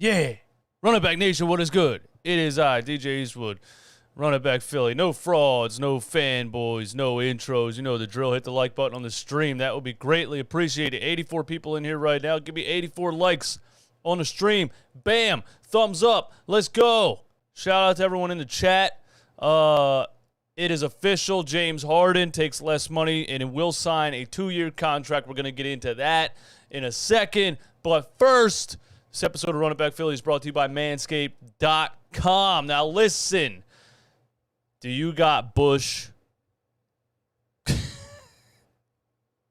Yeah. Running Back Nation, what is good? It is I, DJ Eastwood, Running Back Philly. No frauds, no fanboys, no intros. You know the drill. Hit the like button on the stream. That would be greatly appreciated. 84 people in here right now. Give me 84 likes on the stream. Bam. Thumbs up. Let's go. Shout out to everyone in the chat. It is official. James Harden takes less money and will sign a 2-year contract. We're going to get into that in a second. But first, this episode of Running Back Philly is brought to you by Manscaped.com. Now listen, do you got bush?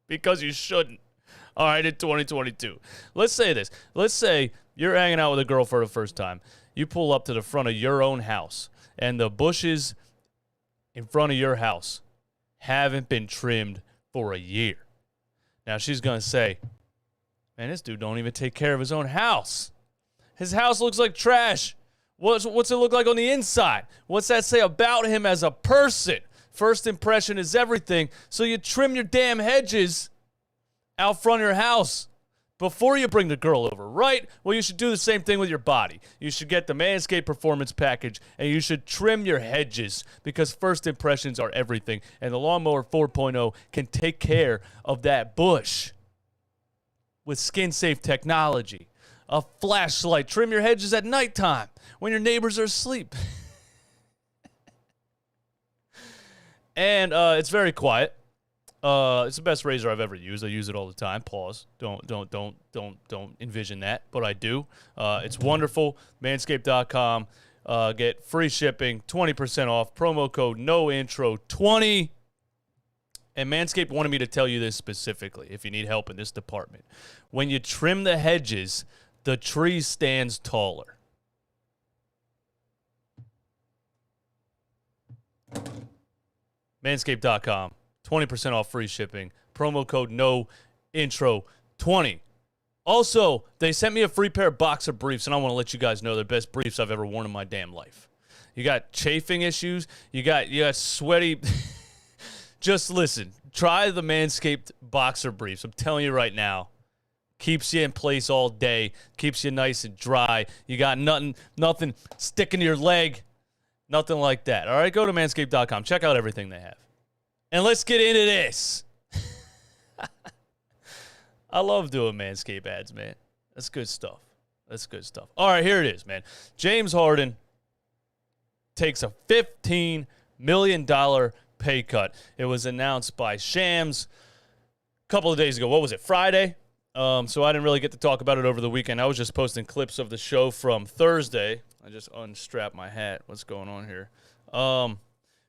Because you shouldn't. All right, in 2022. Let's say this. Let's say you're hanging out with a girl for the first time. You pull up to the front of your own house, and the bushes in front of your house haven't been trimmed for a year. Now she's going to say, man, this dude don't even take care of his own house. His house looks like trash. What's it look like on the inside? What's that say about him as a person? First impression is everything. So you trim your damn hedges out front of your house before you bring the girl over, right? Well, you should do the same thing with your body. You should get the Manscaped Performance Package, and you should trim your hedges because first impressions are everything, and the Lawnmower 4.0 can take care of that bush with skin-safe technology. A flashlight. Trim your hedges at nighttime when your neighbors are asleep. And it's very quiet. It's the best razor I've ever used. I use it all the time. Pause. Don't envision that, but I do. It's wonderful. Manscaped.com. Get free shipping, 20% off. Promo code NOINTRO20. And Manscaped wanted me to tell you this specifically, if you need help in this department. When you trim the hedges, the tree stands taller. Manscaped.com. 20% off free shipping. Promo code NOINTRO20. Also, they sent me a free pair of boxer briefs, and I want to let you guys know they're the best briefs I've ever worn in my damn life. You got chafing issues. You got sweaty. Just listen. Try the Manscaped boxer briefs. I'm telling you right now. Keeps you in place all day. Keeps you nice and dry. You got nothing sticking to your leg. Nothing like that. All right, go to Manscaped.com. Check out everything they have. And let's get into this. I love doing Manscaped ads, man. That's good stuff. All right, here it is, man. James Harden takes a $15 million pay cut. It was announced by Shams a couple of days ago. What was it, Friday? So I didn't really get to talk about it over the weekend. I was just posting clips of the show from Thursday. I just unstrapped my hat. What's going on here?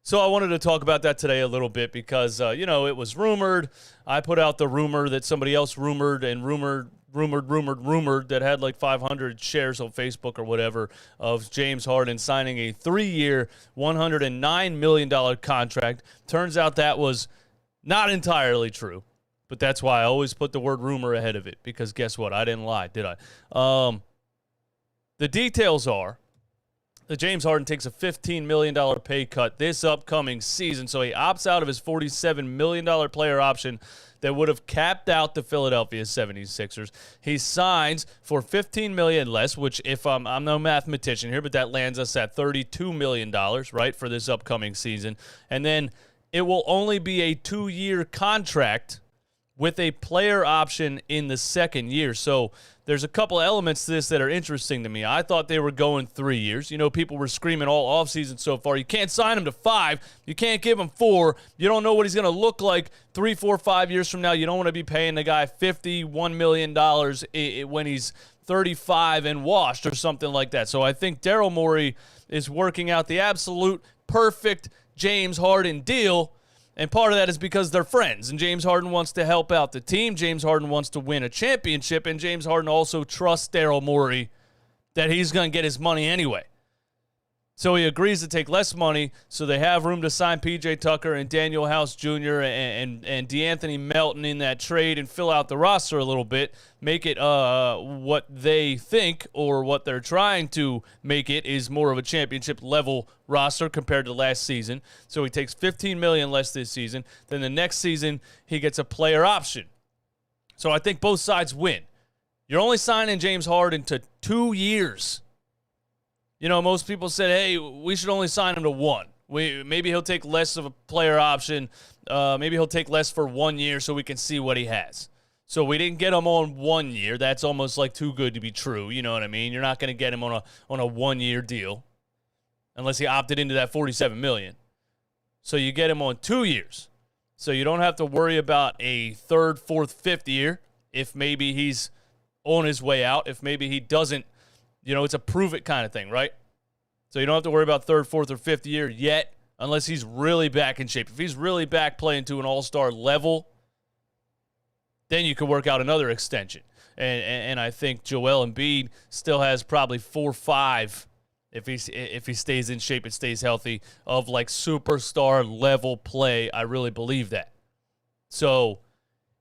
So I wanted to talk about that today a little bit because, it was rumored. I put out the rumor that somebody else rumored that had like 500 shares on Facebook or whatever of James Harden signing a 3-year, $109 million contract. Turns out that was not entirely true, but that's why I always put the word rumor ahead of it because guess what? I didn't lie, did I? The details are that James Harden takes a $15 million pay cut this upcoming season, so he opts out of his $47 million player option that would have capped out the Philadelphia 76ers. He signs for $15 million less, which if I'm no mathematician here, but that lands us at $32 million, right, for this upcoming season. And then it will only be a 2-year contract with a player option in the second year. So there's a couple elements to this that are interesting to me. I thought they were going 3 years. People were screaming all offseason so far. You can't sign him to 5. You can't give him 4. You don't know what he's going to look like 3, 4, 5 years from now. You don't want to be paying the guy $51 million when he's 35 and washed or something like that. So I think Daryl Morey is working out the absolute perfect James Harden deal. And part of that is because they're friends, and James Harden wants to help out the team. James Harden wants to win a championship, and James Harden also trusts Daryl Morey that he's going to get his money anyway. So he agrees to take less money, so they have room to sign P.J. Tucker and Daniel House Jr. and DeAnthony Melton in that trade and fill out the roster a little bit, make it what they think or what they're trying to make it is more of a championship-level roster compared to last season. So he takes $15 million less this season. Then the next season, he gets a player option. So I think both sides win. You're only signing James Harden to 2 years. You know, most people said, hey, we should only sign him to 1. Maybe he'll take less of a player option. Maybe he'll take less for 1 year so we can see what he has. So we didn't get him on 1 year. That's almost like too good to be true. You know what I mean? You're not going to get him on a 1-year deal unless he opted into that $47 million. So you get him on 2 years. So you don't have to worry about a 3rd, 4th, 5th year if maybe he's on his way out. If maybe he doesn't, you know, it's a prove it kind of thing, right? So you don't have to worry about 3rd, 4th, or 5th year yet unless he's really back in shape. If he's really back playing to an all-star level, then you could work out another extension. And I think Joel Embiid still has probably 4 or 5 if he stays in shape and stays healthy of like superstar level play. I really believe that. So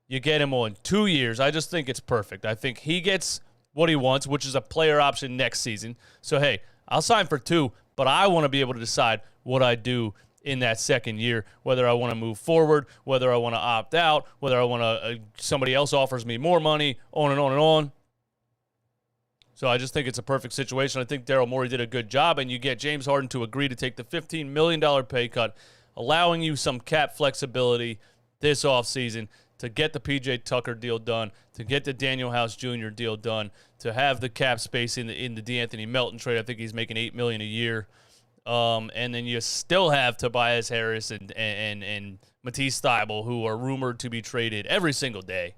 you get him on 2 years. I just think it's perfect. I think he gets what he wants, which is a player option next season. So, hey, I'll sign for 2, but I want to be able to decide what I do in that 2nd year, whether I want to move forward, whether I want to opt out, whether I want to somebody else offers me more money, on and on and on. So I just think it's a perfect situation. I think Daryl Morey did a good job, and you get James Harden to agree to take the $15 million pay cut, allowing you some cap flexibility this offseason to get the P.J. Tucker deal done, to get the Daniel House Jr. deal done, to have the cap space in the DeAnthony Melton trade. I think he's making $8 million a year. And then you still have Tobias Harris and Matisse Thybulle, who are rumored to be traded every single day.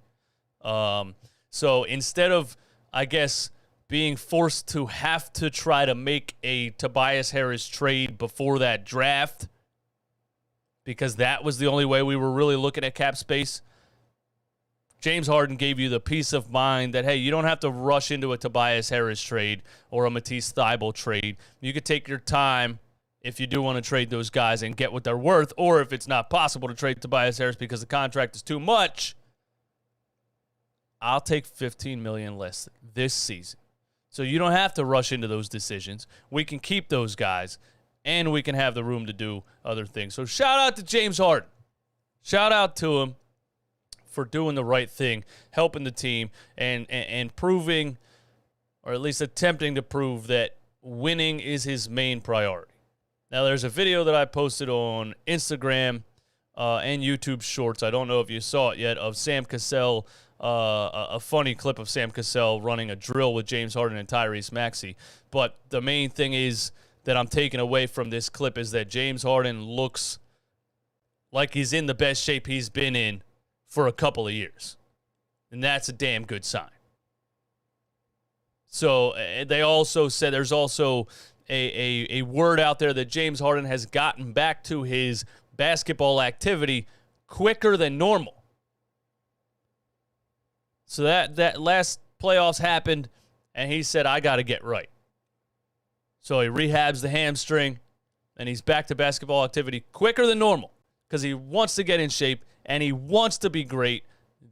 So instead of, I guess, being forced to have to try to make a Tobias Harris trade before that draft, because that was the only way we were really looking at cap space, James Harden gave you the peace of mind that, hey, you don't have to rush into a Tobias Harris trade or a Matisse Thybulle trade. You could take your time if you do want to trade those guys and get what they're worth, or if it's not possible to trade Tobias Harris because the contract is too much, I'll take $15 million less this season. So you don't have to rush into those decisions. We can keep those guys, and we can have the room to do other things. So shout out to James Harden. Shout out to him for doing the right thing, helping the team, and proving, or at least attempting to prove, that winning is his main priority. Now, there's a video that I posted on Instagram and YouTube Shorts. I don't know if you saw it yet, of Sam Cassell, a funny clip of Sam Cassell running a drill with James Harden and Tyrese Maxey. But the main thing is that I'm taking away from this clip is that James Harden looks like he's in the best shape he's been in for a couple of years. And that's a damn good sign. So they also said there's also a word out there that James Harden has gotten back to his basketball activity quicker than normal. So that last playoffs happened, and he said, I got to get right. So he rehabs the hamstring, and he's back to basketball activity quicker than normal because he wants to get in shape, and he wants to be great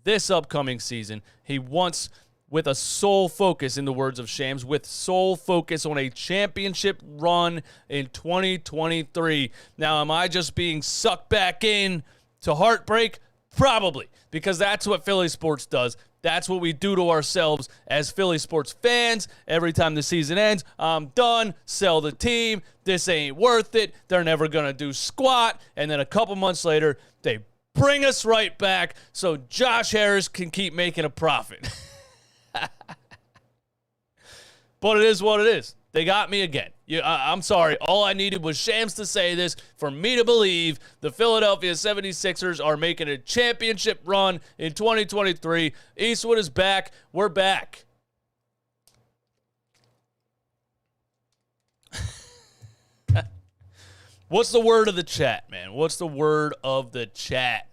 this upcoming season. He wants, with a sole focus, in the words of Shams, with sole focus on a championship run in 2023. Now, am I just being sucked back in to heartbreak? Probably, because that's what Philly sports does. That's what we do to ourselves as Philly sports fans. Every time the season ends, I'm done. Sell the team. This ain't worth it. They're never going to do squat. And then a couple months later, they bring us right back so Josh Harris can keep making a profit. But it is what it is. They got me again. I'm sorry. All I needed was Shams to say this for me to believe the Philadelphia 76ers are making a championship run in 2023. Eastwood is back. We're back. What's the word of the chat, man? What's the word of the chat?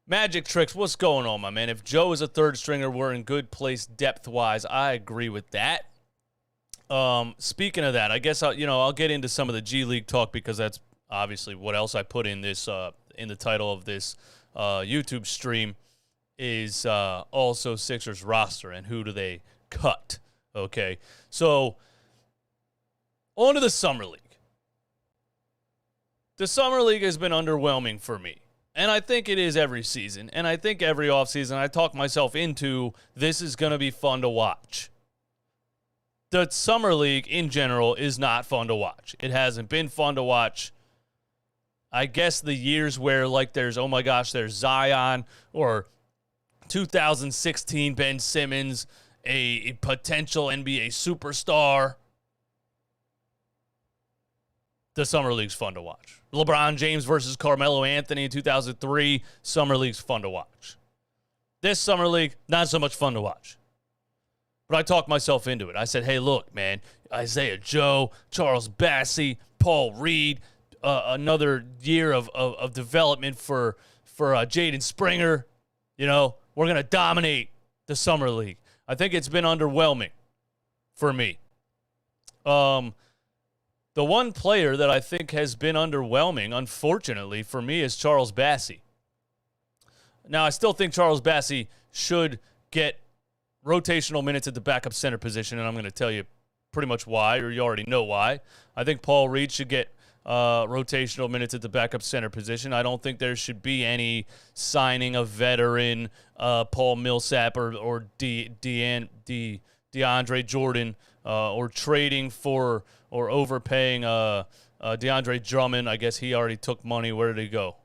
Magic Tricks, what's going on, my man? If Joe is a third stringer, we're in good place depth-wise. I agree with that. Speaking of that, I guess I'll get into some of the G League talk because that's obviously what else I put in this in the title of this YouTube stream is also Sixers roster and who do they cut. Okay, so on to the Summer League. The Summer League has been underwhelming for me. And I think it is every season. And I think every offseason I talk myself into this is going to be fun to watch. The Summer League in general is not fun to watch. It hasn't been fun to watch. I guess the years where, like, there's Zion, or 2016 Ben Simmons, a potential NBA superstar. The Summer League's fun to watch. LeBron James versus Carmelo Anthony in 2003, Summer League's fun to watch. This Summer League, not so much fun to watch. But I talked myself into it. I said, hey, look, man, Isiah Joe, Charles Bassey, Paul Reed, another year of development for Jaden Springer. You know, we're going to dominate the Summer League. I think it's been underwhelming for me. The one player that I think has been underwhelming, unfortunately, for me is Charles Bassey. Now, I still think Charles Bassey should get rotational minutes at the backup center position, and I'm going to tell you pretty much why, or you already know why. I think Paul Reed should get rotational minutes at the backup center position. I don't think there should be any signing a veteran, Paul Millsap or DeAndre Jordan, or trading for or overpaying DeAndre Drummond. I guess he already took money. Where did he go?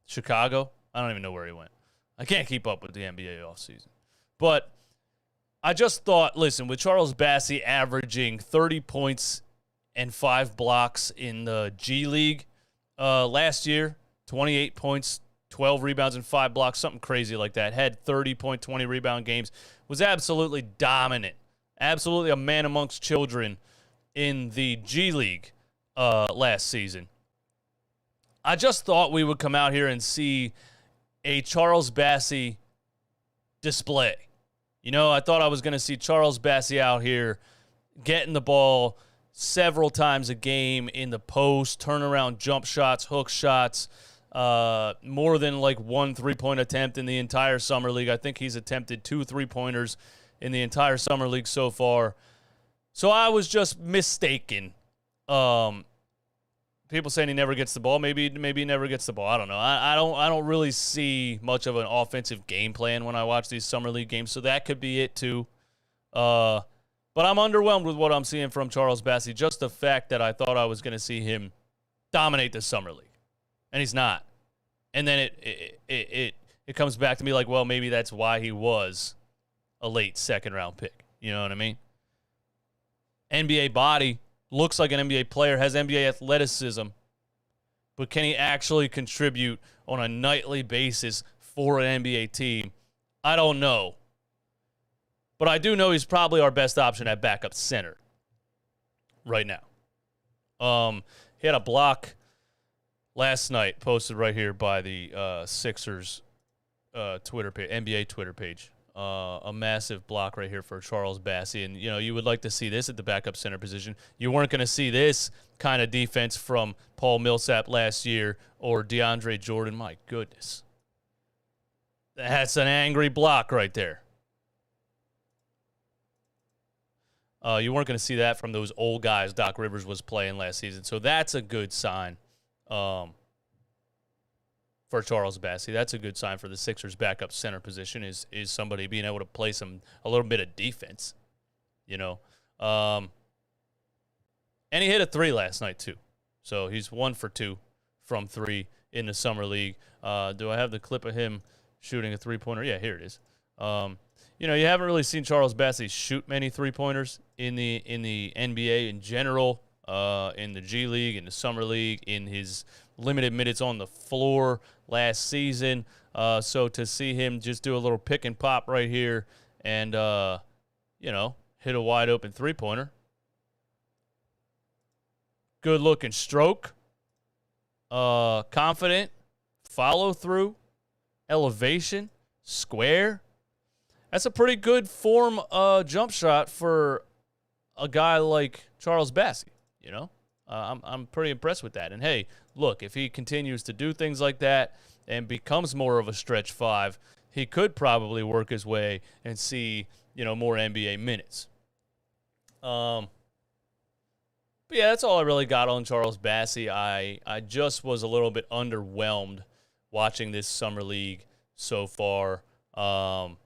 Chicago? I don't even know where he went. I can't keep up with the NBA offseason. But I just thought, listen, with Charles Bassey averaging 30 points and 5 blocks in the G League last year, 28 points, 12 rebounds, and 5 blocks, something crazy like that, had 30-point, 20-rebound games, was absolutely dominant, absolutely a man amongst children in the G League last season. I just thought we would come out here and see a Charles Bassey display. You know, I thought I was going to see Charles Bassey out here getting the ball several times a game in the post, turnaround jump shots, hook shots, more than like 1 3-point attempt in the entire Summer League. I think he's attempted 2 3-pointers in the entire Summer League so far. So I was just mistaken. People saying he never gets the ball. Maybe he never gets the ball. I don't know. I don't really see much of an offensive game plan when I watch these Summer League games, so that could be it too. But I'm underwhelmed with what I'm seeing from Charles Bassey. Just the fact that I thought I was going to see him dominate the Summer League, and he's not. And then it comes back to me like, well, maybe that's why he was a late second-round pick. You know what I mean? NBA body. Looks like an NBA player, has NBA athleticism, but can he actually contribute on a nightly basis for an NBA team? I don't know. But I do know he's probably our best option at backup center right now. He had a block last night posted right here by the Sixers Twitter page, NBA Twitter page. A massive block right here for Charles Bassey. And, you know, you would like to see this at the backup center position. You weren't going to see this kind of defense from Paul Millsap last year or DeAndre Jordan. My goodness. That's an angry block right there. You weren't going to see that from those old guys Doc Rivers was playing last season. So that's a good sign for Charles Bassey. That's a good sign for the Sixers' backup center position is somebody being able to play a little bit of defense, you know. And he hit a 3 last night too. So he's 1 for 2 from 3 in the Summer League. Do I have the clip of him shooting a 3-pointer? Yeah, here it is. You know, you haven't really seen Charles Bassey shoot many 3-pointers in the NBA in general, in the G League, in the Summer League, in his limited minutes on the floor last season. So to see him just do a little pick and pop right here and, you know, hit a wide open 3-pointer. Good looking stroke. Confident. Follow through. Elevation. Square. That's a pretty good form jump shot for a guy like Charles Bassey, you know? I'm pretty impressed with that. And, hey, look, if he continues to do things like that and becomes more of a stretch 5, he could probably work his way and see, you know, more NBA minutes. But, yeah, that's all I really got on Charles Bassey. I just was a little bit underwhelmed watching this summer league so far. And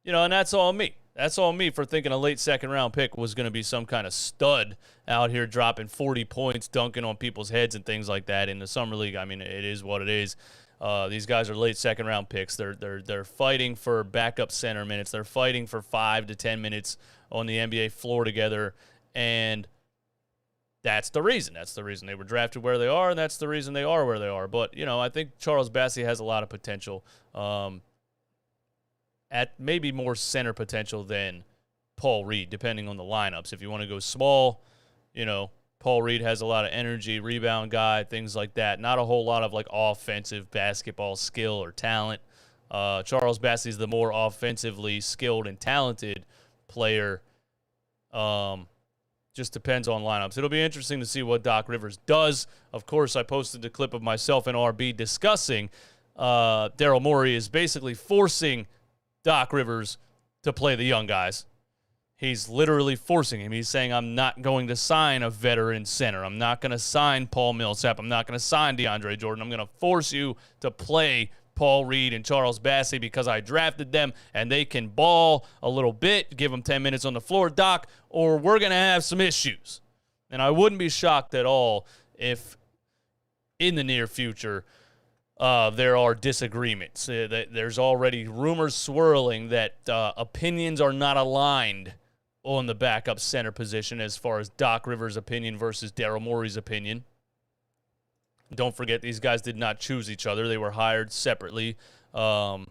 that's all me. That's all me for thinking a late second-round pick was going to be some kind of stud out here dropping 40 points, dunking on people's heads and things like that in the summer league. I mean, it is what it is. These guys are late second-round picks. They're fighting for backup center minutes. They're fighting for 5 to 10 minutes on the NBA floor together, and that's the reason. That's the reason they were drafted where they are, and that's the reason they are where they are. But, I think Charles Bassey has a lot of potential. At maybe more center potential than Paul Reed, depending on the lineups. If you want to go small, Paul Reed has a lot of energy, rebound guy, things like that. Not a whole lot of offensive basketball skill or talent. Charles Bassey is the more offensively skilled and talented player. Just depends on lineups. It'll be interesting to see what Doc Rivers does. Of course, I posted the clip of myself and RB discussing Daryl Morey is basically forcing Doc Rivers to play the young guys. He's literally forcing him. He's saying, I'm not going to sign a veteran center. I'm not going to sign Paul Millsap. I'm not going to sign DeAndre Jordan. I'm going to force you to play Paul Reed and Charles Bassey because I drafted them and they can ball a little bit, give them 10 minutes on the floor, Doc, or we're going to have some issues. And I wouldn't be shocked at all if in the near future there are disagreements. There's already rumors swirling that opinions are not aligned on the backup center position as far as Doc Rivers' opinion versus Daryl Morey's opinion. Don't forget, these guys did not choose each other. They were hired separately. So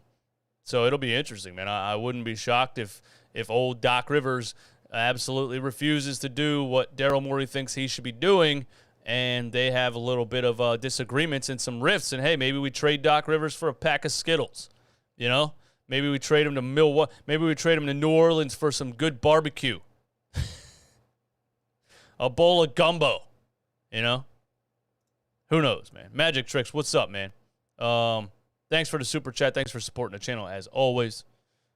it'll be interesting, man. I wouldn't be shocked if old Doc Rivers absolutely refuses to do what Daryl Morey thinks he should be doing, and they have a little bit of disagreements and some rifts. And, hey, maybe we trade Doc Rivers for a pack of Skittles, Maybe we trade him to Milwaukee. Maybe we trade him to New Orleans for some good barbecue. A bowl of gumbo, Who knows, man? Magic Tricks, what's up, man? Thanks for the super chat. Thanks for supporting the channel, as always.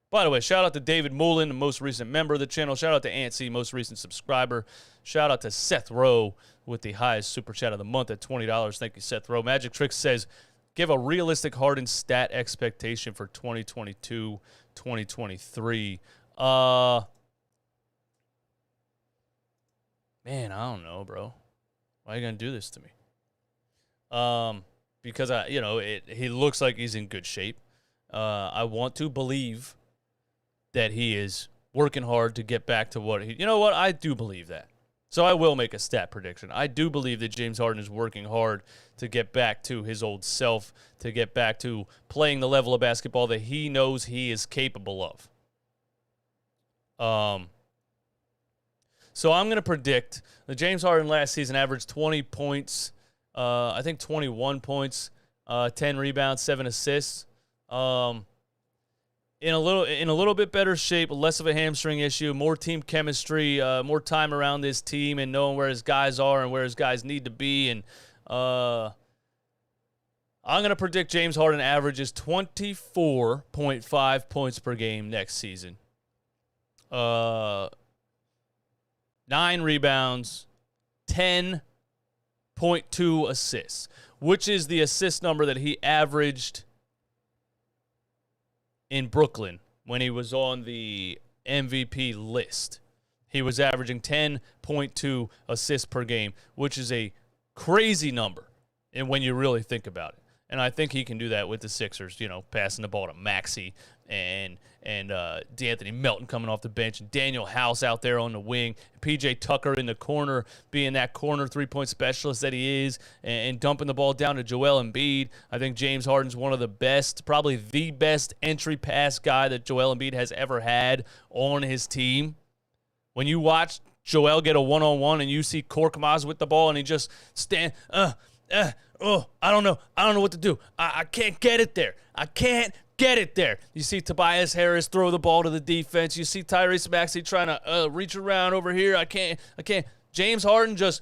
By the way, shout out to David Moulin, the most recent member of the channel. Shout out to Ant C, most recent subscriber. Shout out to Seth Rowe with the highest super chat of the month at $20. Thank you, Seth Rowe. Magic Tricks says, give a realistic Harden stat expectation for 2022-2023. Man, I don't know, bro. Why are you going to do this to me? Because, he looks like he's in good shape. I want to believe that he is working hard to get back to what he... You know what? I do believe that. So I will make a stat prediction. I do believe that James Harden is working hard to get back to his old self, to get back to playing the level of basketball that he knows he is capable of. So I'm going to predict that James Harden last season averaged 20 points, I think 21 points, 10 rebounds, 7 assists. In a little bit better shape, less of a hamstring issue, more team chemistry, more time around this team and knowing where his guys are and where his guys need to be. And I'm going to predict James Harden averages 24.5 points per game next season. 9 rebounds, 10.2 assists, which is the assist number that he averaged in Brooklyn when he was on the MVP list. He was averaging 10.2 assists per game, which is a crazy number and when you really think about it. And I think he can do that with the Sixers, passing the ball to Maxey and D'Anthony Melton coming off the bench, and Daniel House out there on the wing, P.J. Tucker in the corner, being that corner three-point specialist that he is, and dumping the ball down to Joel Embiid. I think James Harden's one of the best, probably the best entry pass guy that Joel Embiid has ever had on his team. When you watch Joel get a one-on-one and you see Korkmaz with the ball and he just stand, I don't know what to do. I can't get it there. I can't get it there. You see Tobias Harris throw the ball to the defense. You see Tyrese Maxey trying to reach around over here. I can't. James Harden just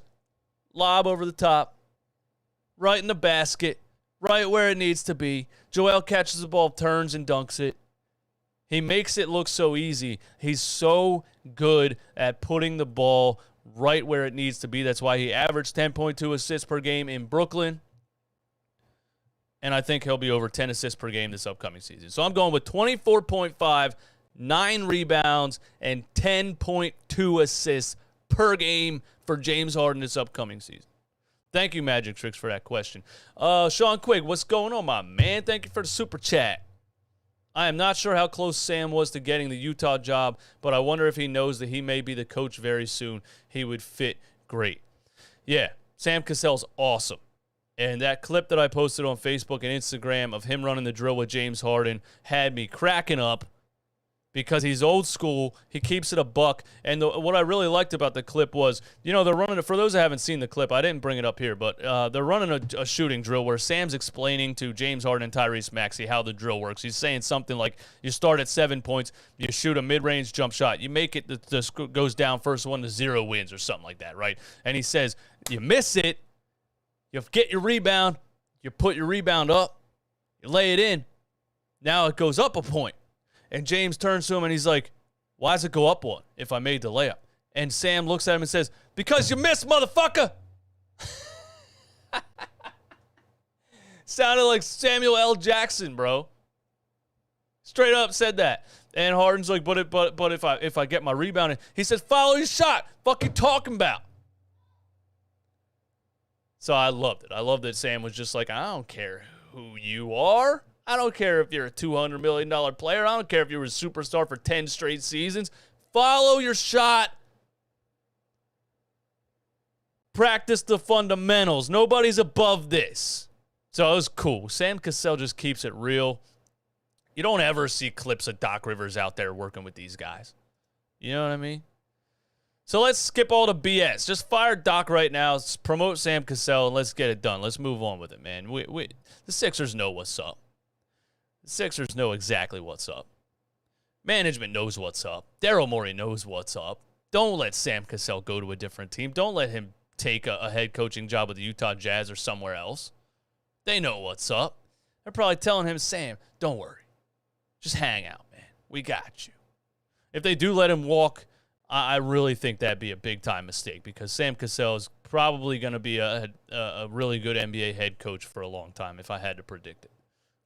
lob over the top, right in the basket, right where it needs to be. Joel catches the ball, turns, and dunks it. He makes it look so easy. He's so good at putting the ball right where it needs to be. That's why he averaged 10.2 assists per game in Brooklyn. and I think he'll be over 10 assists per game this upcoming season. So I'm going with 24.5, 9 rebounds, and 10.2 assists per game for James Harden this upcoming season. Thank you, Magic Tricks, for that question. Sean Quigg, what's going on, my man? Thank you for the super chat. I am not sure how close Sam was to getting the Utah job, but I wonder if he knows that he may be the coach very soon. He would fit great. Yeah, Sam Cassell's awesome. And that clip that I posted on Facebook and Instagram of him running the drill with James Harden had me cracking up because he's old school. He keeps it a buck. And what I really liked about the clip was, they're running it. For those who haven't seen the clip, I didn't bring it up here, but they're running a shooting drill where Sam's explaining to James Harden and Tyrese Maxey how the drill works. He's saying something like, you start at 7 points, you shoot a mid-range jump shot, you make it, the goes down, first one to 0 wins or something like that, right? And he says, you miss it, you get your rebound, you put your rebound up, you lay it in, now it goes up a point. And James turns to him and he's like, why does it go up one if I made the layup? And Sam looks at him and says, because you missed, motherfucker. Sounded like Samuel L. Jackson, bro. Straight up said that. And Harden's like, but if I get my rebound in, he says, follow your shot. Fuck you talking about? So I loved it. I loved that Sam was just like, I don't care who you are. I don't care if you're a $200 million player. I don't care if you were a superstar for 10 straight seasons. Follow your shot. Practice the fundamentals. Nobody's above this. So it was cool. Sam Cassell just keeps it real. You don't ever see clips of Doc Rivers out there working with these guys. You know what I mean? So let's skip all the BS. Just fire Doc right now. Promote Sam Cassell, and let's get it done. Let's move on with it, man. The Sixers know what's up. The Sixers know exactly what's up. Management knows what's up. Daryl Morey knows what's up. Don't let Sam Cassell go to a different team. Don't let him take a head coaching job with the Utah Jazz or somewhere else. They know what's up. They're probably telling him, Sam, don't worry. Just hang out, man. We got you. If they do let him walk, I really think that'd be a big-time mistake because Sam Cassell is probably going to be a really good NBA head coach for a long time if I had to predict it.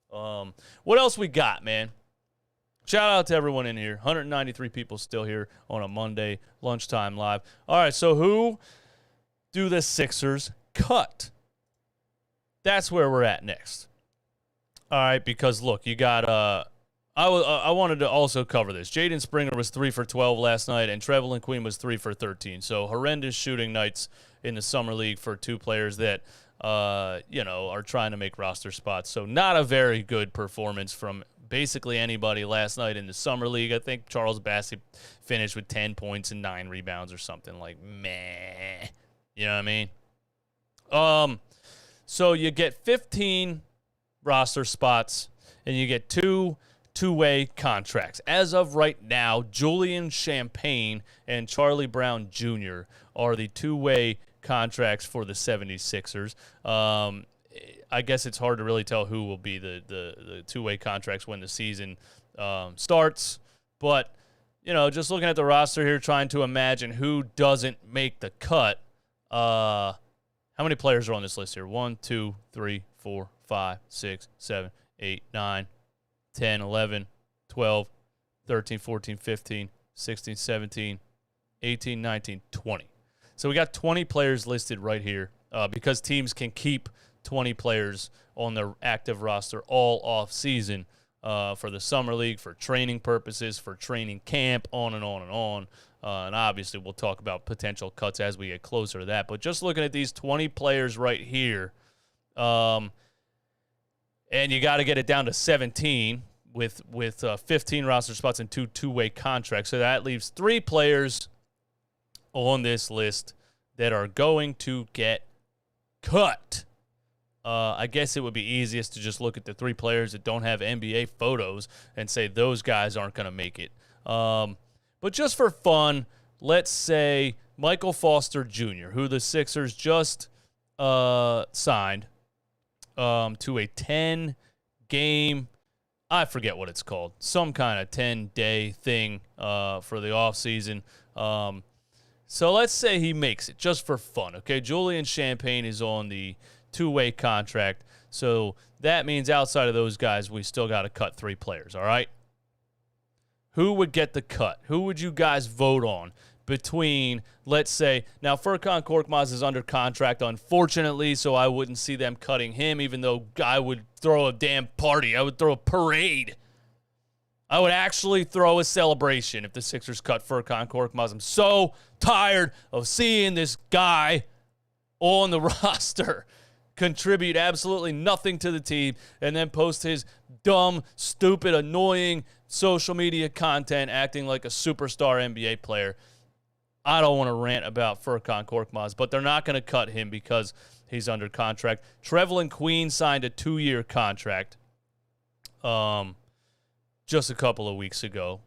What else we got, man? Shout out to everyone in here. 193 people still here on a Monday, lunchtime live. All right, so who do the Sixers cut? That's where we're at next. All right, because, look, you got I wanted to also cover this. Jaden Springer was 3 for 12 last night, and Trevelyan Queen was 3 for 13. So horrendous shooting nights in the Summer League for two players that are trying to make roster spots. So not a very good performance from basically anybody last night in the Summer League. I think Charles Bassey finished with 10 points and 9 rebounds or something like meh. You know what I mean? So you get 15 roster spots, and you get two-way contracts. As of right now, Julian Champagne and Charlie Brown Jr. are the two-way contracts for the 76ers. I guess it's hard to really tell who will be the two-way contracts when the season starts. But, just looking at the roster here, trying to imagine who doesn't make the cut. How many players are on this list here? 1, 2, 3, 4, 5, 6, 7, 8, 9, 10, 11, 12, 13, 14, 15, 16, 17, 18, 19, 20. So we got 20 players listed right here because teams can keep 20 players on their active roster all off season for the Summer League, for training purposes, for training camp, on and on and on. And obviously we'll talk about potential cuts as we get closer to that. But just looking at these 20 players right here, and you got to get it down to 17 with 15 roster spots and two-way contracts. So that leaves 3 players on this list that are going to get cut. I guess it would be easiest to just look at the 3 players that don't have NBA photos and say those guys aren't going to make it. But just for fun, let's say Michael Foster Jr., who the Sixers just signed to a 10-game, I forget what it's called, some kind of 10-day thing for the offseason. So let's say he makes it just for fun, okay? Julian Champagne is on the two-way contract So that means outside of those guys, we still got to cut 3 players, all right? Who would get the cut? Who would you guys vote on between, let's say, now Furkan Korkmaz is under contract, unfortunately, so I wouldn't see them cutting him, even though I would throw a damn party. I would throw a parade. I would actually throw a celebration if the Sixers cut Furkan Korkmaz. I'm so tired of seeing this guy on the roster contribute absolutely nothing to the team and then post his dumb, stupid, annoying social media content acting like a superstar NBA player. I don't want to rant about Furkan Korkmaz, but they're not going to cut him because he's under contract. Trevelin Queen signed a 2-year contract just a couple of weeks ago.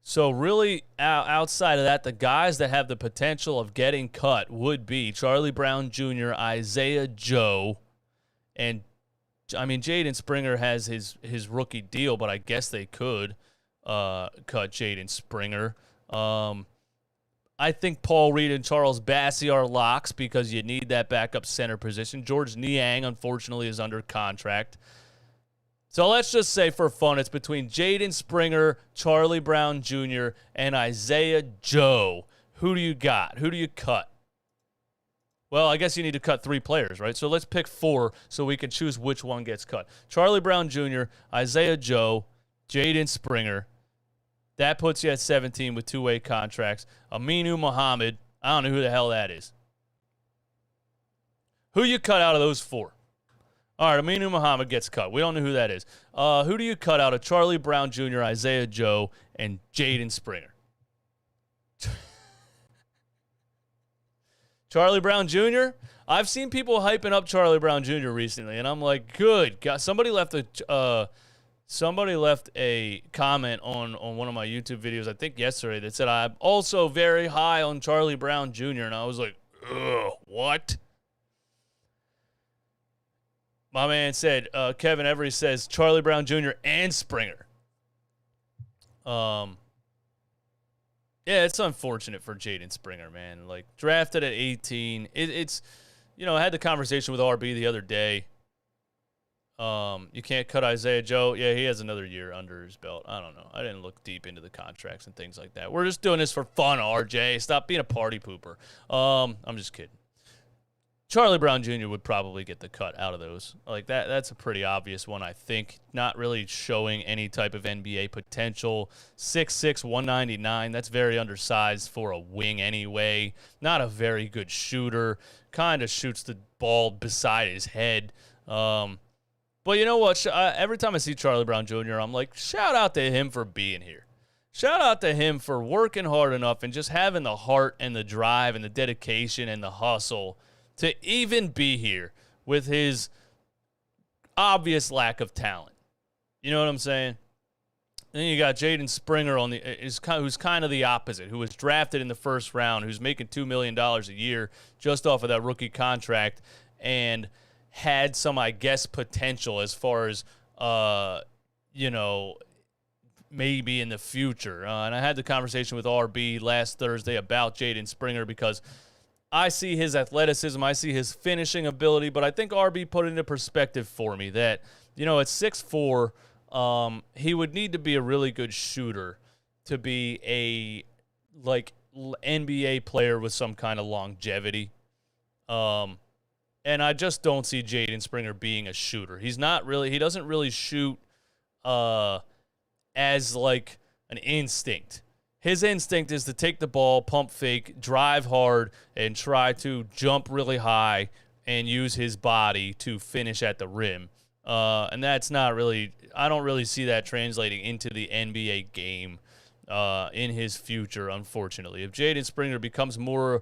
So really, outside of that, the guys that have the potential of getting cut would be Charlie Brown Jr., Isiah Joe, and, I mean, Jaden Springer has his rookie deal, but I guess they could cut Jaden Springer. I think Paul Reed and Charles Bassey are locks because you need that backup center position. George Niang, unfortunately, is under contract. So let's just say for fun, it's between Jaden Springer, Charlie Brown Jr., and Isiah Joe. Who do you got? Who do you cut? Well, I guess you need to cut 3 players, right? So let's pick 4 so we can choose which one gets cut. Charlie Brown Jr., Isiah Joe, Jaden Springer. That puts you at 17 with 2-way contracts. Aminu Muhammad, I don't know who the hell that is. Who you cut out of those 4? All right, Aminu Muhammad gets cut. We don't know who that is. Who do you cut out of Charlie Brown Jr., Isiah Joe, and Jaden Springer? Charlie Brown Jr.? I've seen people hyping up Charlie Brown Jr. recently, and I'm like, good. God, somebody left a comment on one of my YouTube videos, I think yesterday, that said, I'm also very high on Charlie Brown Jr., and I was like, ugh, what? My man said, Kevin Every says Charlie Brown Jr. and Springer. Yeah, it's unfortunate for Jaden Springer, man. Like, drafted at 18. It's, you know, I had the conversation with RB the other day. You can't cut Isiah Joe. Yeah, he has another year under his belt. I don't know. I didn't look deep into the contracts and things like that. We're just doing this for fun, RJ. Stop being a party pooper. I'm just kidding. Charlie Brown Jr. would probably get the cut out of those. Like that's a pretty obvious one, I think. Not really showing any type of NBA potential. 6'6", 199. That's very undersized for a wing anyway. Not a very good shooter. Kind of shoots the ball beside his head. But you know what? Every time I see Charlie Brown Jr., I'm like, shout out to him for being here. Shout out to him for working hard enough and just having the heart and the drive and the dedication and the hustle to even be here with his obvious lack of talent. You know what I'm saying? Then you got Jaden Springer who's kind of the opposite, who was drafted in the first round, who's making $2 million a year just off of that rookie contract and had some, I guess, potential as far as, maybe in the future. And I had the conversation with RB last Thursday about Jaden Springer because I see his athleticism, I see his finishing ability, but I think RB put it into perspective for me that, at 6'4", he would need to be a really good shooter to be a, NBA player with some kind of longevity. And I just don't see Jaden Springer being a shooter. He doesn't really shoot as, an instinct. His instinct is to take the ball, pump fake, drive hard, and try to jump really high and use his body to finish at the rim. And that's not really – I don't really see that translating into the NBA game in his future, unfortunately. If Jaden Springer becomes more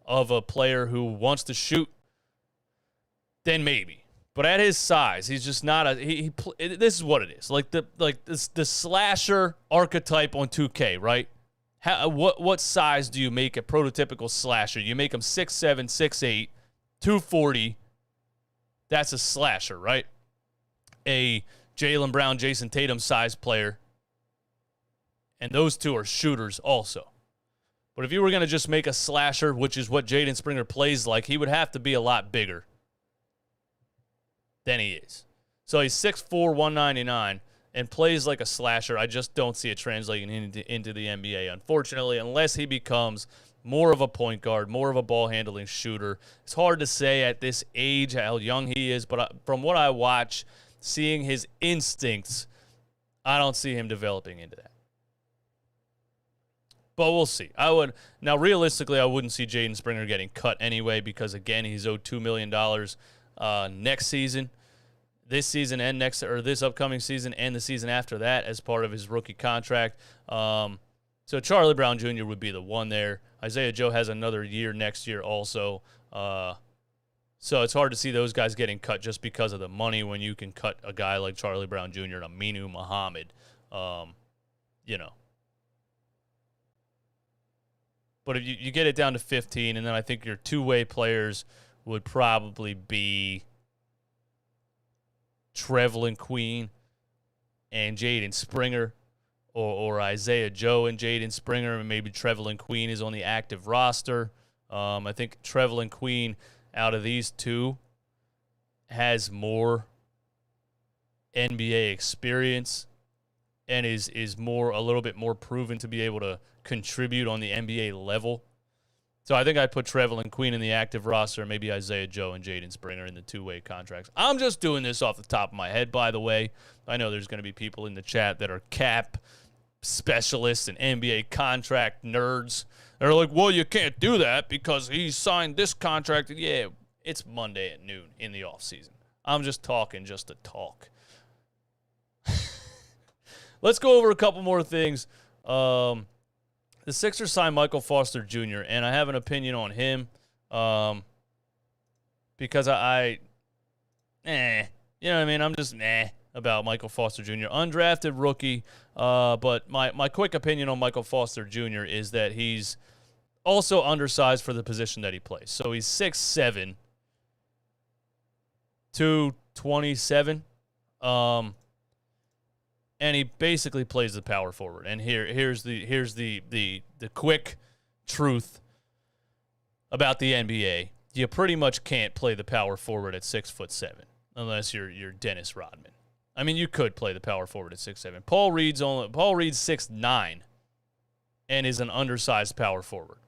of a player who wants to shoot, then maybe. But at his size, he's just not a this is what it is. The slasher archetype on 2K, right? What size do you make a prototypical slasher? You make him 6'7", 6'8", 240. That's a slasher, right? A Jaylen Brown, Jason Tatum size player. And those two are shooters also. But if you were going to just make a slasher, which is what Jaden Springer plays like, he would have to be a lot bigger. than he is. So he's 6'4", 199, and plays like a slasher. I just don't see it translating into the NBA, unfortunately, unless he becomes more of a point guard, more of a ball-handling shooter. It's hard to say at this age how young he is, but from what I watch, seeing his instincts, I don't see him developing into that. But we'll see. Now, realistically, I wouldn't see Jaden Springer getting cut anyway because, again, he's owed $2 million next season. This season and this upcoming season and the season after that as part of his rookie contract. So Charlie Brown Jr. would be the one there. Isiah Joe has another year next year also. So it's hard to see those guys getting cut just because of the money when you can cut a guy like Charlie Brown Jr. and Aminu Muhammad. But if you get it down to 15, and then I think your two-way players would probably be Trevelin Queen and Jaden Springer, or Isiah Joe and Jaden Springer, and maybe Trevelin Queen is on the active roster. I think Trevelin Queen, out of these two, has more NBA experience and is a little bit more proven to be able to contribute on the NBA level. So I think I'd put Trevelin Queen in the active roster, maybe Isiah Joe and Jaden Springer in the two-way contracts. I'm just doing this off the top of my head, by the way. I know there's going to be people in the chat that are cap specialists and NBA contract nerds. They're like, well, you can't do that because he signed this contract. Yeah, it's Monday at noon in the offseason. I'm just talking just to talk. Let's go over a couple more things. The Sixers signed Michael Foster Jr., and I have an opinion on him because you know what I mean? I'm just about Michael Foster Jr. Undrafted rookie, but my quick opinion on Michael Foster Jr. is that he's also undersized for the position that he plays. So he's 6'7", 227, and he basically plays the power forward. And here's the quick truth about the NBA. You pretty much can't play the power forward at 6'7" unless you're Dennis Rodman. I mean, you could play the power forward at 6'7". Paul Reed's 6'9", and is an undersized power forward.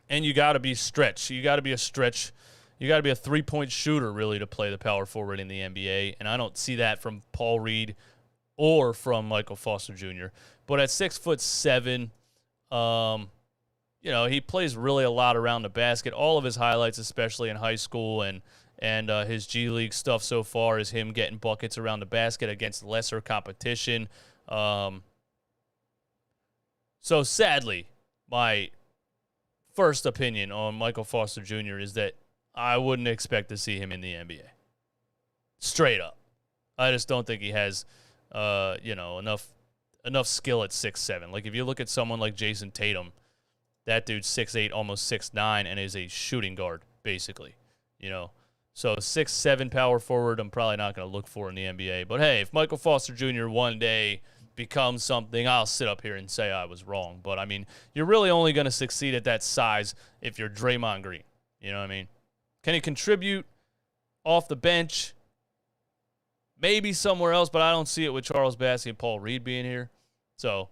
And you got to be stretched. You got to be a stretch. You got to be a three-point shooter really to play the power forward in the NBA. And I don't see that from Paul Reed or from Michael Foster Jr. But at 6'7", he plays really a lot around the basket. All of his highlights, especially in high school and his G League stuff so far, is him getting buckets around the basket against lesser competition. So sadly, my first opinion on Michael Foster Jr. is that I wouldn't expect to see him in the NBA. Straight up. I just don't think he has enough skill at 6'7". Like, if you look at someone like Jason Tatum, that dude's 6'8", almost 6'9", and is a shooting guard, basically. So 6'7" power forward, I'm probably not going to look for in the NBA. But, hey, if Michael Foster Jr. one day becomes something, I'll sit up here and say I was wrong. But, I mean, you're really only going to succeed at that size if you're Draymond Green. You know what I mean? Can he contribute off the bench? Maybe somewhere else, but I don't see it with Charles Bassey and Paul Reed being here. So,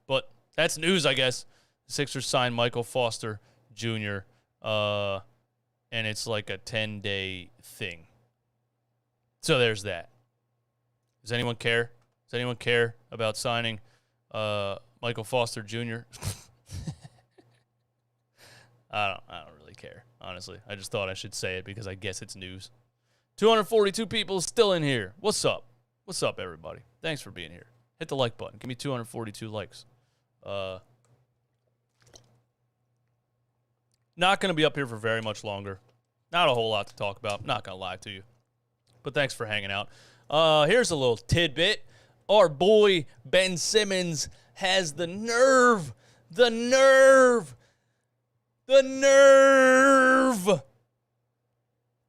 but that's news, I guess. The Sixers signed Michael Foster Jr., and it's like a 10-day thing. So there's that. Does anyone care? Does anyone care about signing Michael Foster Jr.? I don't really care, honestly. I just thought I should say it because I guess it's news. 242 people still in here. What's up? What's up, everybody? Thanks for being here. Hit the like button. Give me 242 likes. Not going to be up here for very much longer. Not a whole lot to talk about. Not going to lie to you. But thanks for hanging out. Here's a little tidbit. Our boy Ben Simmons has the nerve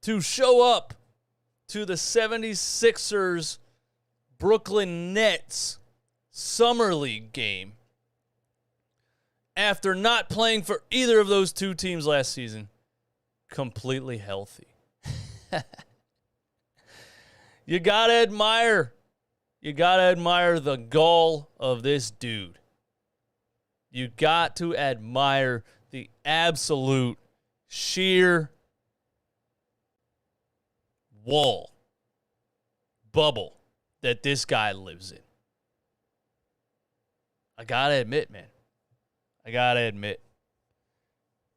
to show up to the 76ers Brooklyn Nets Summer League game after not playing for either of those two teams last season, completely healthy. You got to admire. You got to admire the gall of this dude. You got to admire the absolute sheer bubble that this guy lives in. I got to admit, man. I got to admit.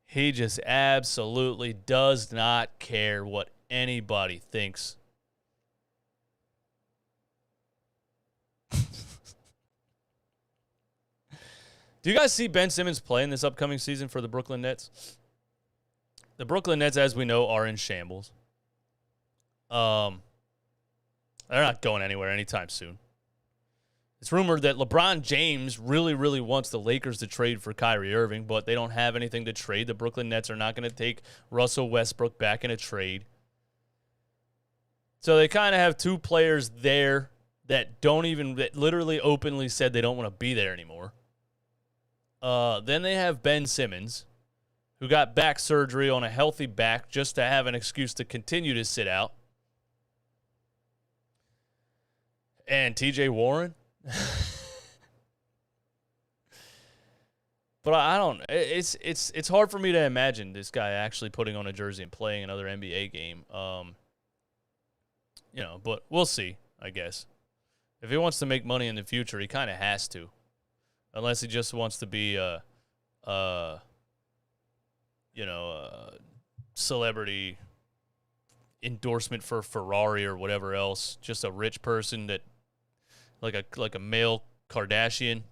He just absolutely does not care what anybody thinks. Do you guys see Ben Simmons play in this upcoming season for the Brooklyn Nets? The Brooklyn Nets, as we know, are in shambles. They're not going anywhere anytime soon. It's rumored that LeBron James really, really wants the Lakers to trade for Kyrie Irving, but they don't have anything to trade. The Brooklyn Nets are not going to take Russell Westbrook back in a trade. So they kind of have two players there that literally openly said they don't want to be there anymore. Then they have Ben Simmons, who got back surgery on a healthy back just to have an excuse to continue to sit out. And TJ Warren. But I don't. It's hard for me to imagine this guy actually putting on a jersey and playing another NBA game. But we'll see. I guess if he wants to make money in the future, he kind of has to, unless he just wants to be a celebrity endorsement for Ferrari or whatever else. Just a rich person that. Like a male Kardashian.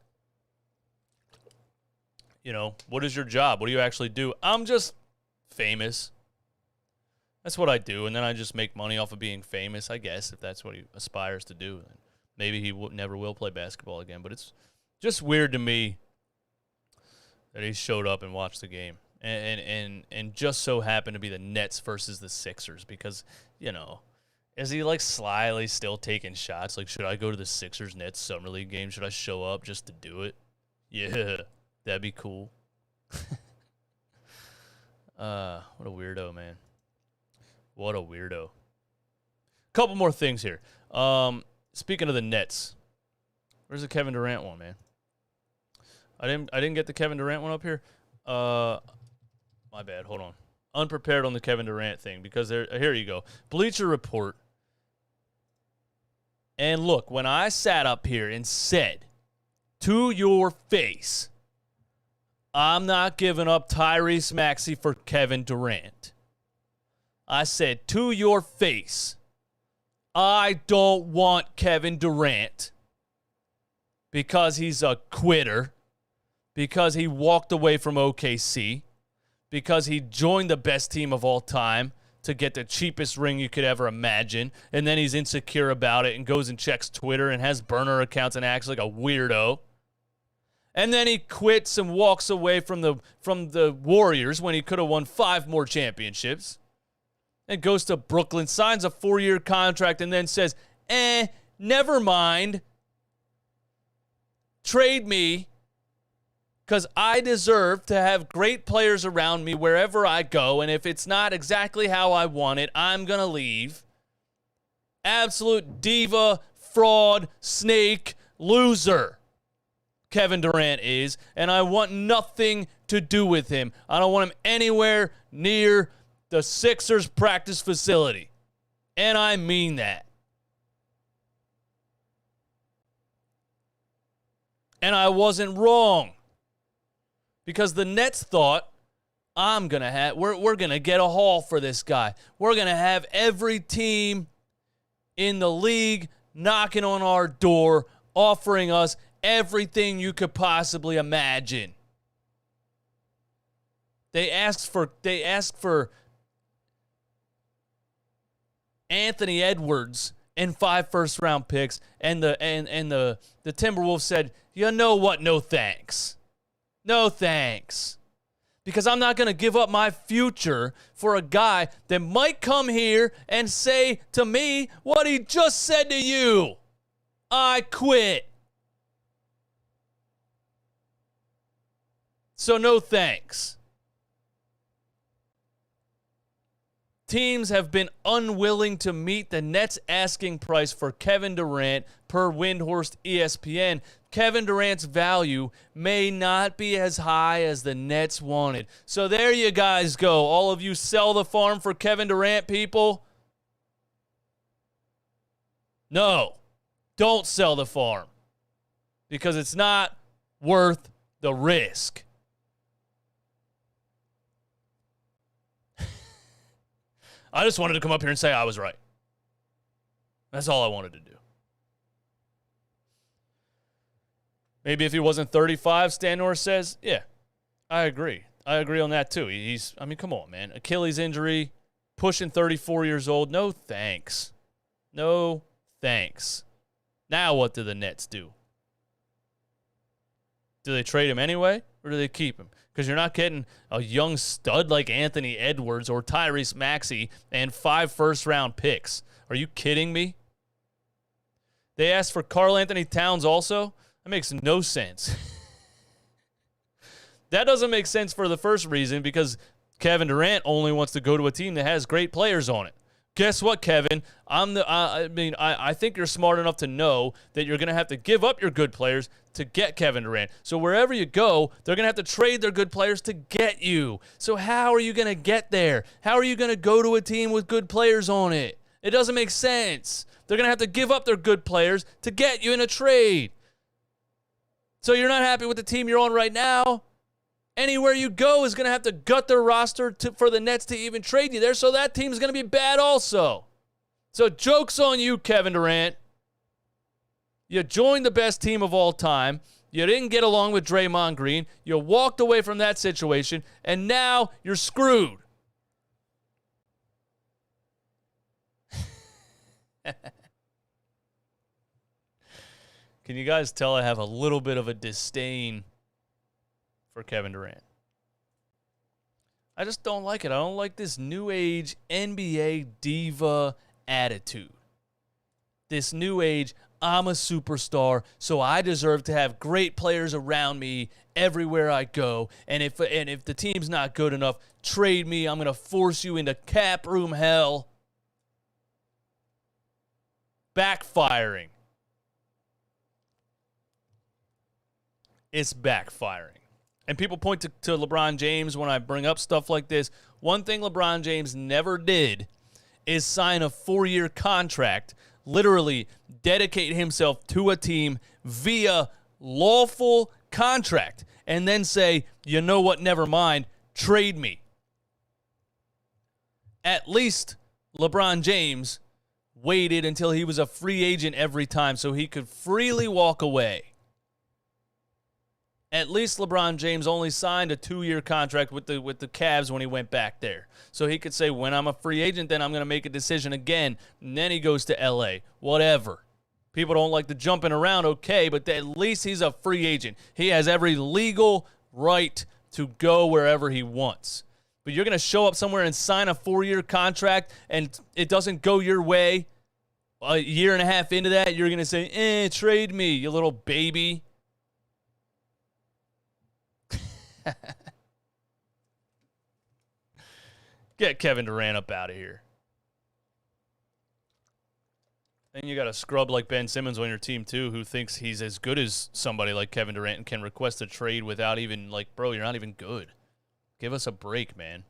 What is your job? What do you actually do? I'm just famous. That's what I do, and then I just make money off of being famous, I guess, if that's what he aspires to do. Maybe he never will play basketball again, but it's just weird to me that he showed up and watched the game. And just so happened to be the Nets versus the Sixers because, is he slyly still taking shots? Should I go to the Sixers Nets Summer League game? Should I show up just to do it? Yeah, that'd be cool. What a weirdo, man. What a weirdo. Couple more things here. Speaking of the Nets, where's the Kevin Durant one, man? I didn't get the Kevin Durant one up here. My bad. Hold on. Unprepared on the Kevin Durant thing because here you go. Bleacher Report. And look, when I sat up here and said to your face, I'm not giving up Tyrese Maxey for Kevin Durant. I said to your face, I don't want Kevin Durant because he's a quitter, because he walked away from OKC, because he joined the best team of all time to get the cheapest ring you could ever imagine, and then he's insecure about it and goes and checks Twitter and has burner accounts and acts like a weirdo. And then he quits and walks away from the Warriors when he could have won 5 more championships and goes to Brooklyn, signs a 4-year contract, and then says, never mind. Trade me. Because I deserve to have great players around me wherever I go, and if it's not exactly how I want it, I'm going to leave. Absolute diva, fraud, snake, loser, Kevin Durant is, and I want nothing to do with him. I don't want him anywhere near the Sixers practice facility, and I mean that. And I wasn't wrong. Because the Nets thought, we're going to get a haul for this guy. We're going to have every team in the league knocking on our door, offering us everything you could possibly imagine. They asked for Anthony Edwards and 5 first-round picks, and the Timberwolves said, you know what, no thanks. No thanks. Because I'm not going to give up my future for a guy that might come here and say to me what he just said to you. I quit. So no thanks. Teams have been unwilling to meet the Nets' asking price for Kevin Durant per Windhorst ESPN. Kevin Durant's value may not be as high as the Nets wanted. So there you guys go. All of you sell the farm for Kevin Durant people. No, don't sell the farm because it's not worth the risk. I just wanted to come up here and say I was right. That's all I wanted to do. Maybe if he wasn't 35, Stan Norris says, yeah, I agree. I agree on that too. I mean, come on, man. Achilles injury, pushing 34 years old. No thanks. No thanks. Now what do the Nets do? Do they trade him anyway, or do they keep him? Because you're not getting a young stud like Anthony Edwards or Tyrese Maxey and 5 first-round picks. Are you kidding me? They asked for Karl Anthony Towns also? That makes no sense. That doesn't make sense for the first reason because Kevin Durant only wants to go to a team that has great players on it. Guess what, Kevin? I think you're smart enough to know that you're going to have to give up your good players to get Kevin Durant. So wherever you go, they're going to have to trade their good players to get you. So how are you going to get there? How are you going to go to a team with good players on it? It doesn't make sense. They're going to have to give up their good players to get you in a trade. So you're not happy with the team you're on right now. Anywhere you go is going to have to gut their roster for the Nets to even trade you there, so that team's going to be bad also. So joke's on you, Kevin Durant. You joined the best team of all time. You didn't get along with Draymond Green. You walked away from that situation, and now you're screwed. Can you guys tell I have a little bit of a disdain for Kevin Durant? I just don't like it. I don't like this new age NBA diva attitude. This new age, I'm a superstar, so I deserve to have great players around me everywhere I go. And if the team's not good enough, trade me. I'm going to force you into cap room hell. Backfiring. It's backfiring. And people point to LeBron James when I bring up stuff like this. One thing LeBron James never did is sign a 4-year contract, literally dedicate himself to a team via lawful contract, and then say, you know what, never mind, trade me. At least LeBron James waited until he was a free agent every time so he could freely walk away. At least LeBron James only signed a 2-year contract with the Cavs when he went back there. So he could say, when I'm a free agent, then I'm going to make a decision again. And then he goes to L.A. Whatever. People don't like the jumping around, okay, but at least he's a free agent. He has every legal right to go wherever he wants. But you're going to show up somewhere and sign a 4-year contract, and it doesn't go your way. A year and a half into that, you're going to say, trade me, you little baby. Get Kevin Durant up out of here. Then you got a scrub like Ben Simmons on your team, too, who thinks he's as good as somebody like Kevin Durant and can request a trade without even, like, bro, you're not even good. Give us a break, man.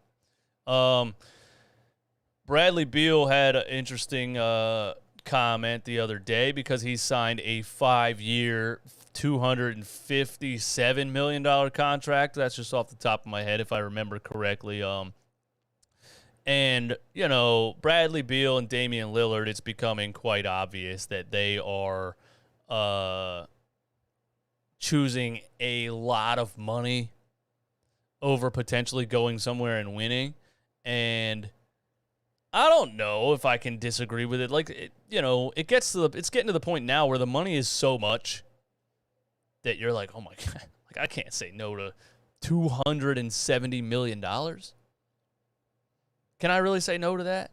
Bradley Beal had an interesting comment the other day because he signed a 5-year, $257 million contract. That's just off the top of my head, if I remember correctly. And, you know, Bradley Beal and Damian Lillard, it's becoming quite obvious that they are choosing a lot of money over potentially going somewhere and winning. And I don't know if I can disagree with it. Like, it's getting to the point now where the money is so much that you're like, oh my God, like I can't say no to $270 million. Can I really say no to that?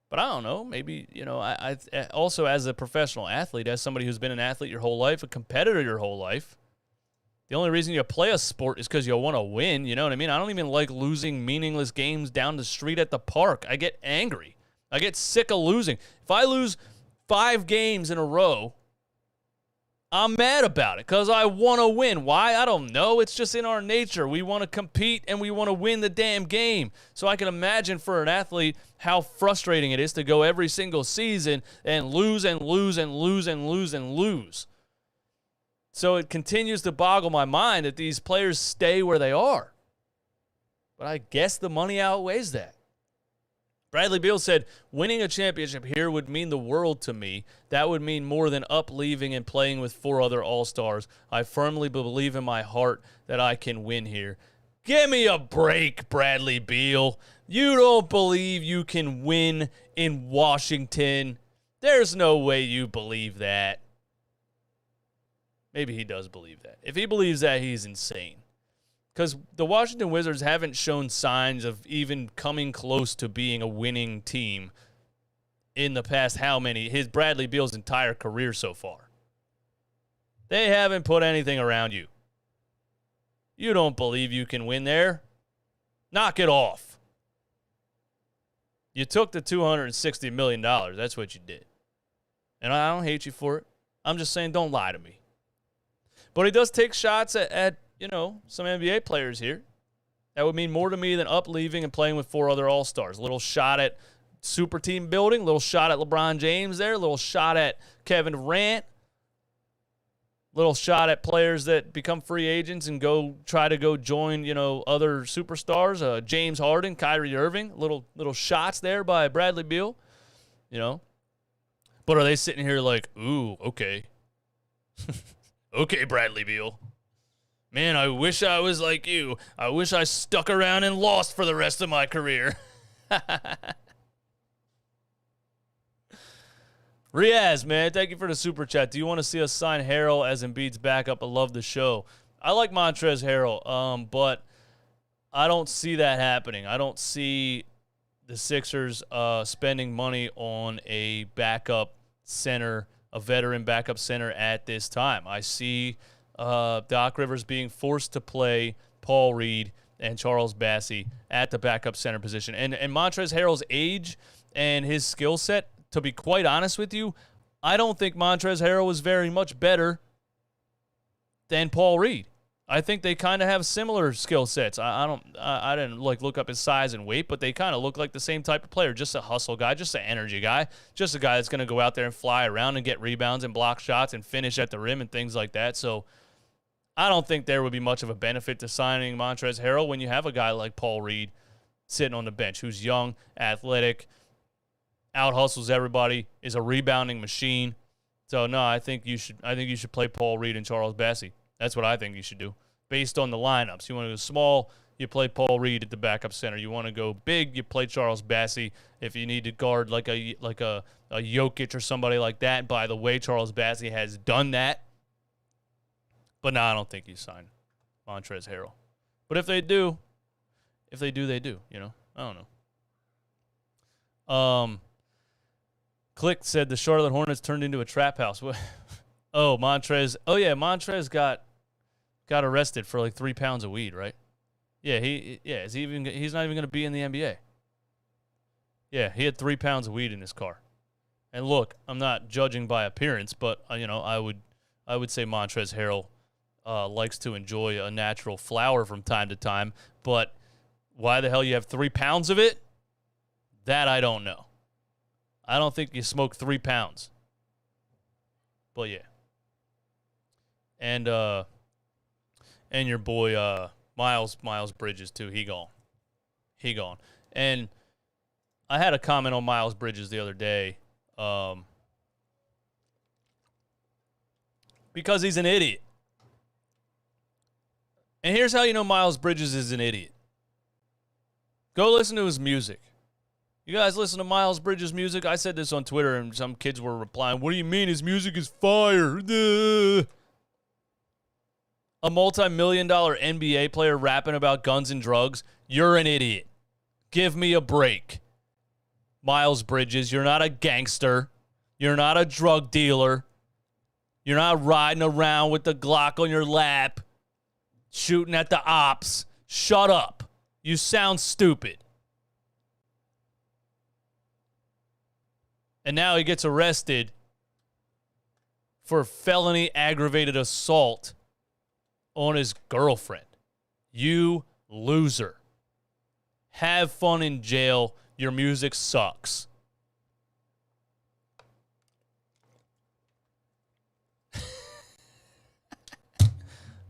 But I don't know. Maybe, I also as a professional athlete, as somebody who's been an athlete your whole life, a competitor your whole life, The only reason you play a sport is because you want to win. You know what I mean? I don't even like losing meaningless games down the street at the park. I get angry. I get sick of losing. If I lose 5 games in a row, I'm mad about it because I want to win. Why? I don't know. It's just in our nature. We want to compete and we want to win the damn game. So I can imagine for an athlete how frustrating it is to go every single season and lose and lose and lose and lose and lose. So it continues to boggle my mind that these players stay where they are. But I guess the money outweighs that. Bradley Beal said, winning a championship here would mean the world to me. That would mean more than leaving and playing with 4 other All-Stars. I firmly believe in my heart that I can win here. Give me a break, Bradley Beal. You don't believe you can win in Washington. There's no way you believe that. Maybe he does believe that. If he believes that, he's insane. Because the Washington Wizards haven't shown signs of even coming close to being a winning team in the past his Bradley Beal's entire career so far. They haven't put anything around you. You don't believe you can win there? Knock it off. You took the $260 million. That's what you did. And I don't hate you for it. I'm just saying don't lie to me. But he does take shots at some NBA players here. That would mean more to me than leaving and playing with 4 other All-Stars. A little shot at super team building, a little shot at LeBron James there, a little shot at Kevin Durant, a little shot at players that become free agents and try to go join, other superstars. James Harden, Kyrie Irving, little shots there by Bradley Beal, But are they sitting here like, ooh, okay. Okay, Bradley Beal. Man, I wish I was like you. I wish I stuck around and lost for the rest of my career. Riaz, man, thank you for the super chat. Do you want to see us sign Harrell as Embiid's backup? I love the show. I like Montrezl Harrell, but I don't see that happening. I don't see the Sixers spending money on a backup center, a veteran backup center at this time. I see Doc Rivers being forced to play Paul Reed and Charles Bassey at the backup center position. And Montrezl Harrell's age and his skill set, to be quite honest with you, I don't think Montrezl Harrell was very much better than Paul Reed. I think they kind of have similar skill sets. I didn't look up his size and weight, but they kind of look like the same type of player. Just a hustle guy, just an energy guy, just a guy that's going to go out there and fly around and get rebounds and block shots and finish at the rim and things like that. So I don't think there would be much of a benefit to signing Montrezl Harrell when you have a guy like Paul Reed sitting on the bench who's young, athletic, out-hustles everybody, is a rebounding machine. So no, I think you should play Paul Reed and Charles Bassey. That's what I think you should do based on the lineups. You want to go small, you play Paul Reed at the backup center. You want to go big, you play Charles Bassey. If you need to guard like a Jokic or somebody like that. By the way, Charles Bassey has done that. But no, I don't think you sign Montrezl Harrell. But if they do, they do. I don't know. Click said the Charlotte Hornets turned into a trap house. Oh, Montrez. Oh yeah, Montrez got arrested for like 3 pounds of weed, right? Yeah, he's not even going to be in the NBA. Yeah, he had 3 pounds of weed in his car. And look, I'm not judging by appearance, but I would say Montrezl Harrell likes to enjoy a natural flower from time to time, but why the hell you have 3 pounds of it? That I don't know. I don't think you smoke 3 pounds. But yeah. And your boy Miles Bridges too. He gone. And I had a comment on Miles Bridges the other day, because he's an idiot. And here's how you know Miles Bridges is an idiot. Go listen to his music. You guys listen to Miles Bridges' music? I said this on Twitter, and some kids were replying, what do you mean his music is fire? A multi-million-dollar NBA player rapping about guns and drugs? You're an idiot. Give me a break. Miles Bridges, you're not a gangster. You're not a drug dealer. You're not riding around with the Glock on your lap. shooting at the ops. Shut up. You sound stupid. And now he gets arrested for felony aggravated assault on his girlfriend. You loser. Have fun in jail. Your music sucks.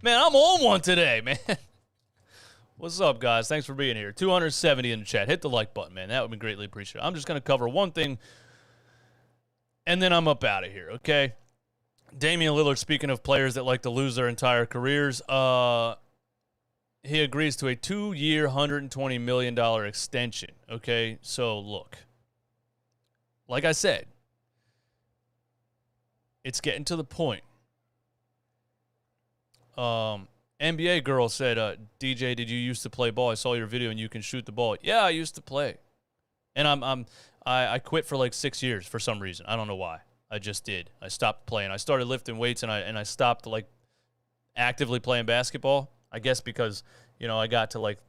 Man, I'm on one today, man. What's up, guys? Thanks for being here. 270 in the chat. Hit the like button, man. That would be greatly appreciated. I'm just going to cover one thing, and then I'm up out of here, okay? Damian Lillard, speaking of players that like to lose their entire careers, he agrees to a 2-year, $120 million extension, okay? So, look, like I said, it's getting to the point. NBA girl said, DJ, did you used to play ball? I saw your video and you can shoot the ball. Yeah, I used to play. And I quit for like 6 years for some reason. I don't know why. I just did. I stopped playing. I started lifting weights and I stopped like actively playing basketball. I guess because, you know, I got to like,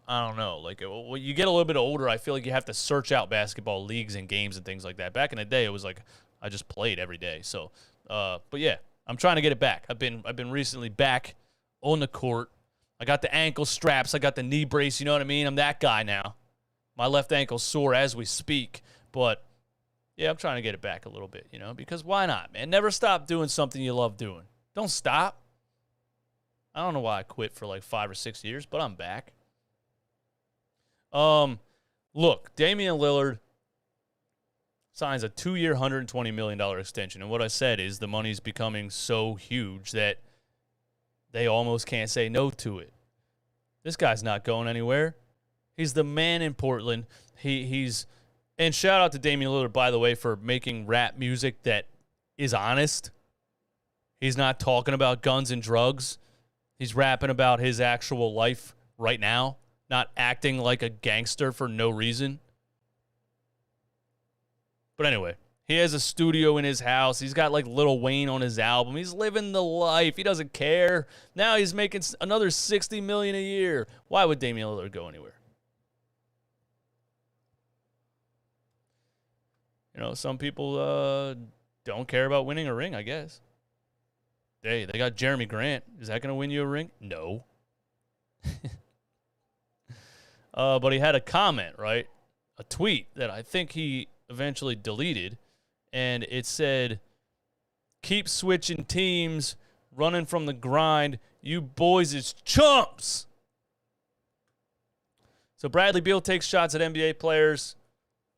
I don't know, like when you get a little bit older, I feel like you have to search out basketball leagues and games and things like that. Back in the day, it was like I just played every day. So, but yeah, I'm trying to get it back. I've been recently back on the court. I got the ankle straps. I got the knee brace. You know what I mean? I'm that guy now. My left ankle's sore as we speak. But, yeah, I'm trying to get it back a little bit, you know, because why not, man? Never stop doing something you love doing. Don't stop. I don't know why I quit for like 5 or 6 years, but I'm back. Look, Damian Lillard signs a 2-year, $120 million extension. And what I said is the money's becoming so huge that they almost can't say no to it. This guy's not going anywhere. He's the man in Portland. He's and shout out to Damian Lillard, by the way, for making rap music that is honest. He's not talking about guns and drugs. He's rapping about his actual life right now, not acting like a gangster for no reason. But anyway, he has a studio in his house. He's got like Lil Wayne on his album. He's living the life. He doesn't care. Now he's making another $60 million a year. Why would Damian Lillard go anywhere? You know, some people don't care about winning a ring, I guess. Hey, they got Jeremy Grant. Is that going to win you a ring? No. But he had a comment, right? A tweet that I think he eventually deleted, and it said, keep switching teams, running from the grind. You boys is chumps. So Bradley Beal takes shots at NBA players,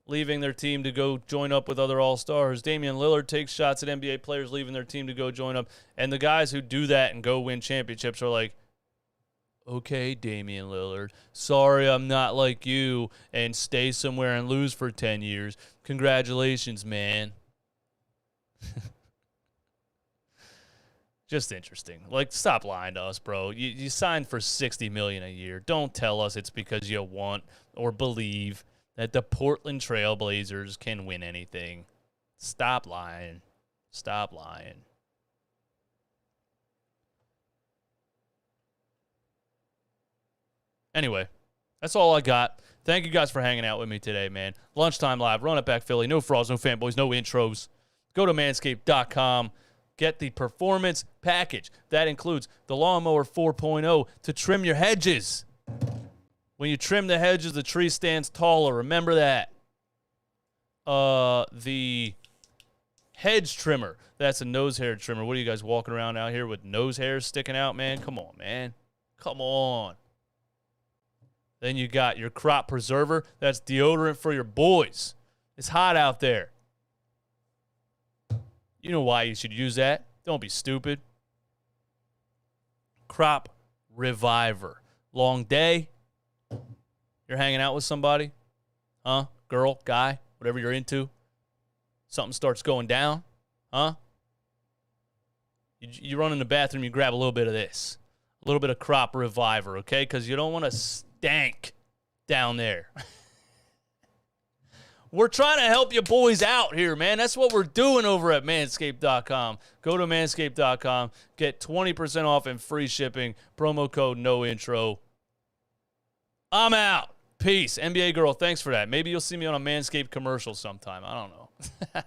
leaving their team to go join up with other all-stars. Damian Lillard takes shots at NBA players, leaving their team to go join up. And the guys who do that and go win championships are like, okay, Damian Lillard, sorry I'm not like you and stay somewhere and lose for 10 years. Congratulations, man. Just interesting. Like, stop lying to us, bro. You signed for $60 million a year. Don't tell us it's because you want or believe that the Portland Trail Blazers can win anything. Stop lying. Stop lying. Anyway, that's all I got. Thank you guys for hanging out with me today, man. Lunchtime Live, Run It Back Philly. No frauds, no fanboys, no intros. Go to manscaped.com. Get the performance package. That includes the Lawnmower 4.0 to trim your hedges. When you trim the hedges, the tree stands taller. Remember that. The hedge trimmer. That's a nose hair trimmer. What are you guys walking around out here with nose hairs sticking out, man? Come on, man. Come on. Then you got your crop preserver. That's deodorant for your boys. It's hot out there. You know why you should use that. Don't be stupid. Crop reviver. Long day. You're hanging out with somebody. Huh? Girl, guy, whatever you're into. Something starts going down. Huh? You run in the bathroom, you grab a little bit of this. A little bit of crop reviver, okay? Because you don't want to stank down there. We're trying to help you boys out here, man. That's what we're doing over at Manscaped.com. Go to Manscaped.com. Get 20% off and free shipping. Promo code NOINTRO. I'm out. Peace. NBA girl, thanks for that. Maybe you'll see me on a Manscaped commercial sometime. I don't know.